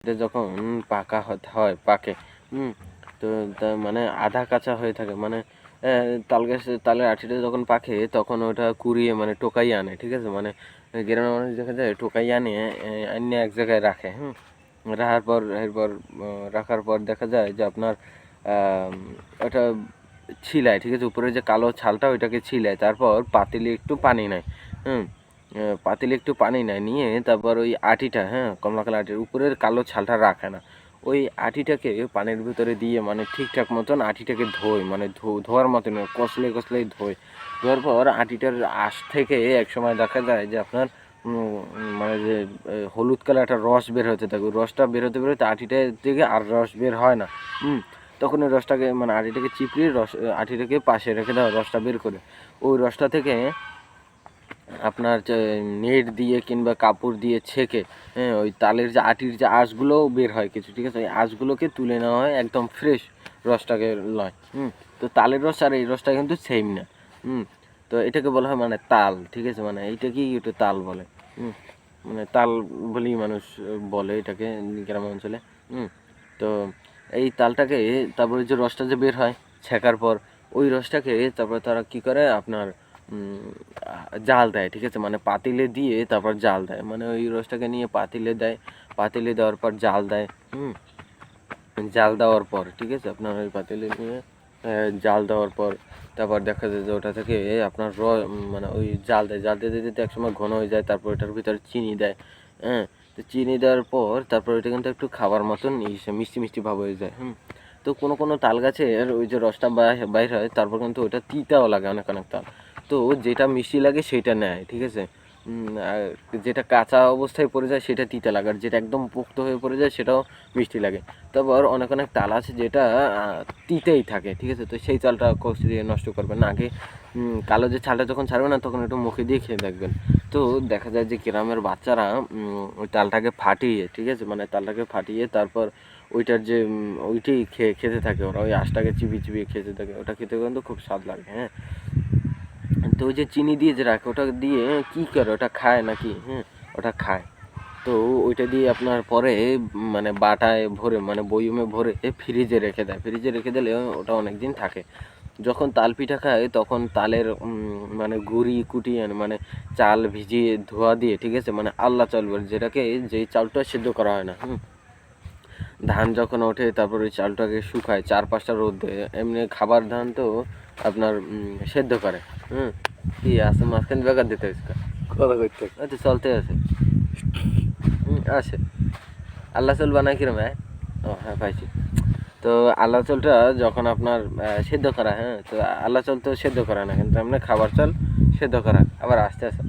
এটা যখন পাকে, তো মানে আধা কাঁচা হয়ে থাকে, মানে তালের আঠিটা যখন পাকে তখন ওটা কুড়িয়ে মানে টোকাই আনে, ঠিক আছে, মানে গ্রামের মানুষ দেখা যায় টোকাই আনে, এনে এক জায়গায় রাখে। রাখার পর দেখা যায় যে আপনার ওটা ছিলায়, ঠিক আছে, উপরে যে কালো ছালটা ওইটাকে ছিলায়, তারপর পাতিলে একটু পানি নেয়। পাতিলে একটু পানি নেয়, নিয়ে তারপর ওই আটিটা, কমলা কালার আটির উপরের কালো ছালটা রাখে না, ওই আটিটাকে পানির ভিতরে দিয়ে মানে ঠিকঠাক মতন আটিটাকে ধোয়, মানে ধোয়ার মতন কষলেই ধোয়ার পর আটিটার আঁশ থেকে একসময় দেখা যায় যে আপনার মানে যে হলুদ কালার একটা রস বের হতে থাকে, রসটা বেরোতে আটিটা থেকে আর রস বের হয় না। তখন ওই রসটাকে মানে আটিটাকে চিপড়িয়ে আটিটাকে পাশে রেখে দেওয়া, রসটা বের করে ওই রসটা থেকে আপনার নেট দিয়ে কিংবা কাপড় দিয়ে ছেঁকে ওই তালের যে আটির যে আঁশগুলোও বের হয় কিছু, ঠিক আছে, ওই আঁশগুলোকে তুলে নেওয়া হয়, একদম ফ্রেশ রসটাকে লয়। তো তালের রস আর এই রসটা কিন্তু সেম না। তো এটাকে বলা হয় মানে তাল, ঠিক আছে, মানে এইটাকেই একটু তাল বলে। মানে তাল বলেই মানুষ বলে এটাকে গ্রাম অঞ্চলে। তো এই তালটাকে তারপরে যে রসটা যে বের হয় ছেঁকার পর, ওই রসটাকে তারপরে তারা কি করে আপনার জাল দেয়, ঠিক আছে, মানে পাতিলে দিয়ে তারপর জাল দেয়, মানে ওই রসটাকে নিয়ে পাতিলে দেয়, পাতিলে দেওয়ার পর জাল দেয়। জাল দেওয়ার পর, ঠিক আছে, আপনার ওই পাতিলে নিয়ে জাল দেওয়ার পর তারপর দেখা যায় যে ওটা থেকে আপনার মানে ওই জাল দিতে দিতে একসময় ঘন হয়ে যায়, তারপর ওটার ভিতরে চিনি দেয়। তো চিনি দেওয়ার পর তারপর ওইটা কিন্তু একটু খাবার মতন মিষ্টি ভাব হয়ে যায়। তো কোনো তাল গাছের ওই যে রসটা বাইর হয় তারপর কিন্তু ওইটা তিতাও লাগে অনেক তাল। তো যেটা মিষ্টি লাগে সেটা নেয়, ঠিক আছে, আর যেটা কাঁচা অবস্থায় পড়ে যায় সেটা তিতা লাগে, আর যেটা একদম পোক্ত হয়ে পড়ে যায় সেটাও মিষ্টি লাগে। তারপর অনেক তাল আছে যেটা তিতেই থাকে, ঠিক আছে, তো সেই চালটা কষে দিয়ে নষ্ট করবেন না, আগে কালো যে ছালটা যখন ছাড়বে না তখন একটু মুখে দিয়ে খেয়ে দেখবেন। তো দেখা যায় যে গ্রামের বাচ্চারা ওই তালটাকে ফাটিয়ে, ঠিক আছে, মানে তালটাকে ফাটিয়ে তারপর ওইটার যে ওইটাই খেতে থাকে, ওরা ওই আঁশটাকে চিবিয়ে খেতে থাকে, ওটা খেতে কিন্তু খুব স্বাদ লাগে। তো ওই যে চিনি দিয়ে যে রাখে ওটা দিয়ে কী করে, ওটা খায় নাকি? ওটা খায়। তো ওইটা দিয়ে আপনার পরে মানে বাটায় ভরে মানে বয়মে ভরে ফ্রিজে রেখে দেয়, ফ্রিজে রেখে দিলে ওটা অনেক দিন থাকে। যখন তাল পিঠা খায় তখন তালের মানে গুঁড়ি কুটিয়ে মানে চাল ভিজিয়ে ধোয়া দিয়ে, ঠিক আছে, মানে আল্লা চাল বলে যেটাকে, যেই চালটা সিদ্ধ করা হয় না। ধান যখন ওঠে তারপর ওই চালটাকে শুকায় 4-5টা রোদ দেয়, এমনি খাবার ধান তো আপনার সেদ্ধ করে। কি আছে মাঝখানে বেকার দিতে কথা করতে তো চলতে আছে আছে আল্লাহ চল বানায় কিরম? ও হ্যাঁ পাইছি। তো আল্লাহ চালটা যখন আপনার সেদ্ধ করা, তো আল্লাহ চাল তো সেদ্ধ করা না, কিন্তু এমনি খাবার চাল সেদ্ধ করা, আবার আস্তে আস্তে